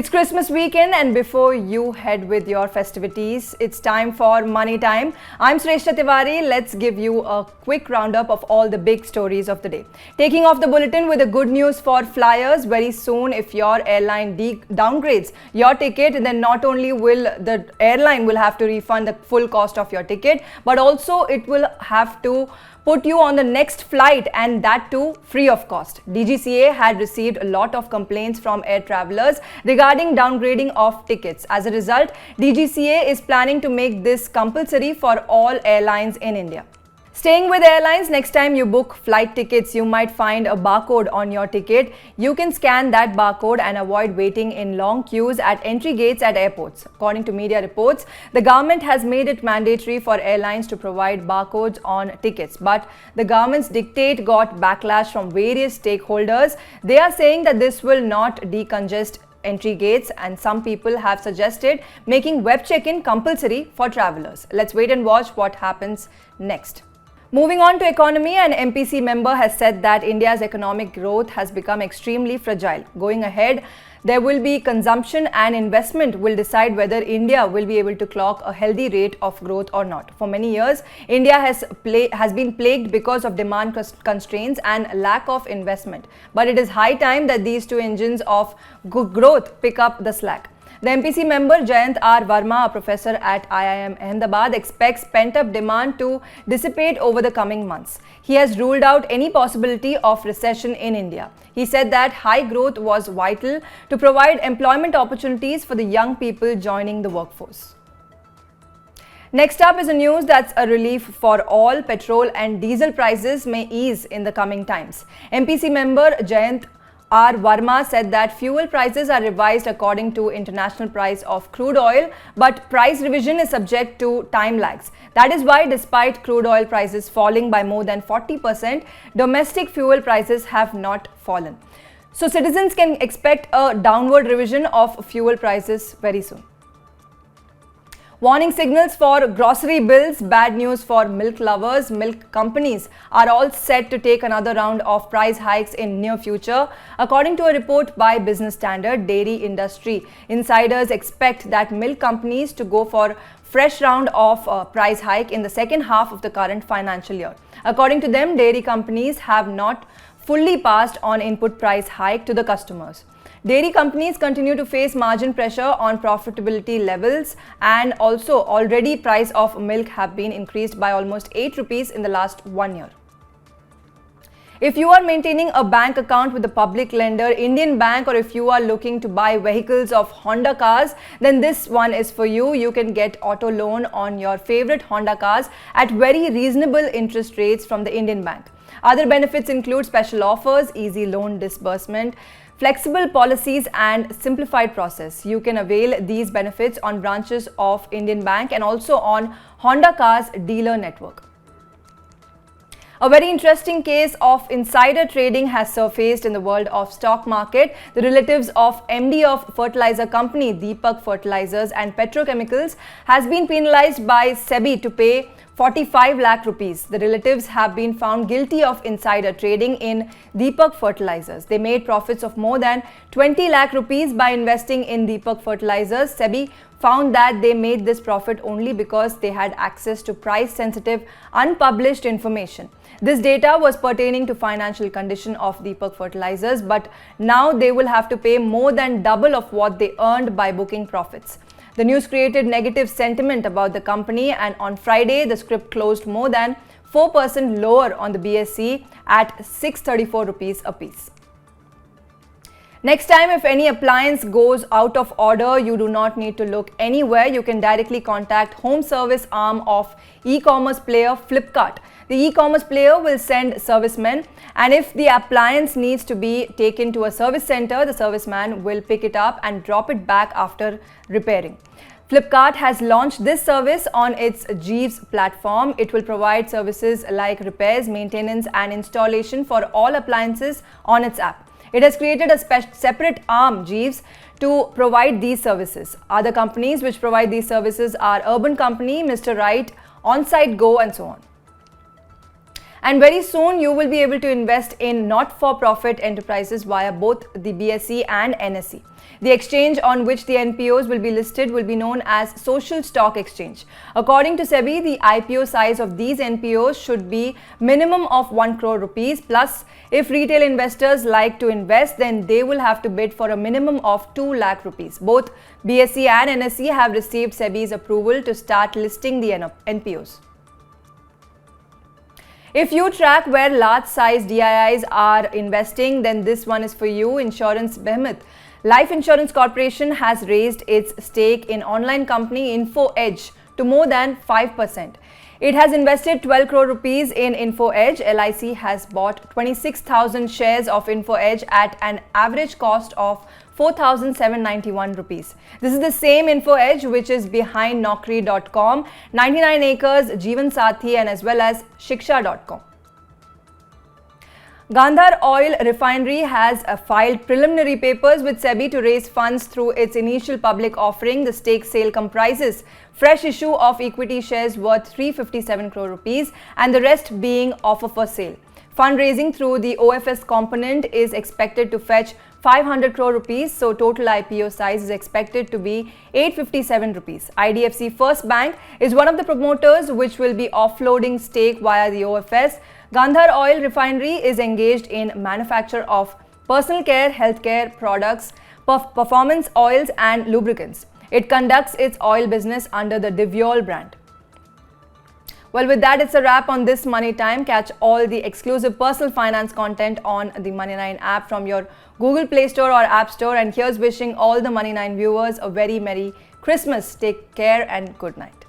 It's Christmas weekend, and before you head with your festivities, it's time for Money Time. I'm Shrestha Tiwari. Let's give you a quick roundup of all the big stories of the day. Taking off the bulletin with the good news for flyers. Very soon, if your airline downgrades your ticket, then not only will the airline will have to refund the full cost of your ticket, but also it will have to put you on the next flight, and that too free of cost. DGCA had received a lot of complaints from air travelers regarding downgrading of tickets. As a result, DGCA is planning to make this compulsory for all airlines in India. Staying with airlines, next time you book flight tickets, you might find a barcode on your ticket. You can scan that barcode and avoid waiting in long queues at entry gates at airports. According to media reports, the government has made it mandatory for airlines to provide barcodes on tickets. But the government's dictate got backlash from various stakeholders. They are saying that this will not decongest entry gates, and some people have suggested making web check-in compulsory for travelers. Let's wait and watch what happens next. Moving on to economy, an MPC member has said that India's economic growth has become extremely fragile. Going ahead, there will be consumption and investment will decide whether India will be able to clock a healthy rate of growth or not. For many years, India has been plagued because of demand constraints and lack of investment. But it is high time that these two engines of growth pick up the slack. The MPC member Jayant R. Verma, a professor at IIM Ahmedabad, expects pent-up demand to dissipate over the coming months. He has ruled out any possibility of recession in India. He said that high growth was vital to provide employment opportunities for the young people joining the workforce. Next up is a news that's a relief for all. Petrol and diesel prices may ease in the coming times. MPC member Jayant R. Verma said that fuel prices are revised according to international price of crude oil, but price revision is subject to time lags. That is why, despite crude oil prices falling by more than 40%, domestic fuel prices have not fallen. So citizens can expect a downward revision of fuel prices very soon. Warning signals for grocery bills, bad news for milk lovers. Milk companies are all set to take another round of price hikes in near future. According to a report by Business Standard, dairy industry insiders expect that milk companies to go for fresh round of price hike in the second half of the current financial year. According to them, dairy companies have not fully passed on input price hike to the customers. Dairy companies continue to face margin pressure on profitability levels, and also already price of milk have been increased by almost 8 rupees in the last 1 year. If you are maintaining a bank account with a public lender, Indian Bank, or if you are looking to buy vehicles of Honda cars, then this one is for you. You can get auto loan on your favorite Honda cars at very reasonable interest rates from the Indian Bank. Other benefits include special offers, easy loan disbursement, flexible policies and simplified process. You can avail these benefits on branches of Indian Bank and also on Honda Cars dealer network. A very interesting case of insider trading has surfaced in the world of stock market. The relatives of MD of fertilizer company Deepak Fertilizers and Petrochemicals has been penalized by SEBI to pay 45 lakh rupees. The relatives have been found guilty of insider trading in Deepak Fertilizers. They made profits of more than 20 lakh rupees by investing in Deepak Fertilizers. SEBI found that they made this profit only because they had access to price-sensitive, unpublished information. This data was pertaining to financial condition of Deepak Fertilizers, but now they will have to pay more than double of what they earned by booking profits. The news created negative sentiment about the company, and on Friday, the script closed more than 4% lower on the BSE at 634 rupees a piece. Next time, if any appliance goes out of order, you do not need to look anywhere. You can directly contact home service arm of e-commerce player Flipkart. The e-commerce player will send servicemen, and if the appliance needs to be taken to a service center, the serviceman will pick it up and drop it back after repairing. Flipkart has launched this service on its Jeeves platform. It will provide services like repairs, maintenance and installation for all appliances on its app. It has created a separate arm, Jeeves, to provide these services. Other companies which provide these services are Urban Company, Mr. Right, Onsite Go, and so on. And very soon you will be able to invest in not-for-profit enterprises via both the BSE and NSE. The exchange on which the NPOs will be listed will be known as Social Stock Exchange. According to SEBI, the IPO size of these NPOs should be minimum of 1 crore rupees. Plus, if retail investors like to invest, then they will have to bid for a minimum of 2 lakh rupees. Both BSE and NSE have received SEBI's approval to start listing the NPOs. If you track where large-size DIIs are investing, then this one is for you. Insurance behemoth Life Insurance Corporation has raised its stake in online company Info Edge to more than 5%. It has invested 12 crore rupees in Info Edge. LIC has bought 26,000 shares of Info Edge at an average cost of 4,791 rupees. This is the same Info Edge which is behind Naukri.com, 99 Acres, Jeevan Sathi, and as well as Shiksha.com. Gandhar Oil Refinery has filed preliminary papers with SEBI to raise funds through its initial public offering. The stake sale comprises fresh issue of equity shares worth 357 crore rupees and the rest being offer for sale. Fundraising through the OFS component is expected to fetch 500 crore rupees, so total IPO size is expected to be 857 rupees. IDFC First Bank is one of the promoters which will be offloading stake via the OFS. Gandhar Oil Refinery is engaged in manufacture of personal care, healthcare products, performance oils and lubricants. It conducts its oil business under the Divyol brand. Well, with that, it's a wrap on this Money Time. Catch all the exclusive personal finance content on the Money9 app from your Google Play Store or App Store. And here's wishing all the Money9 viewers a very Merry Christmas. Take care and good night.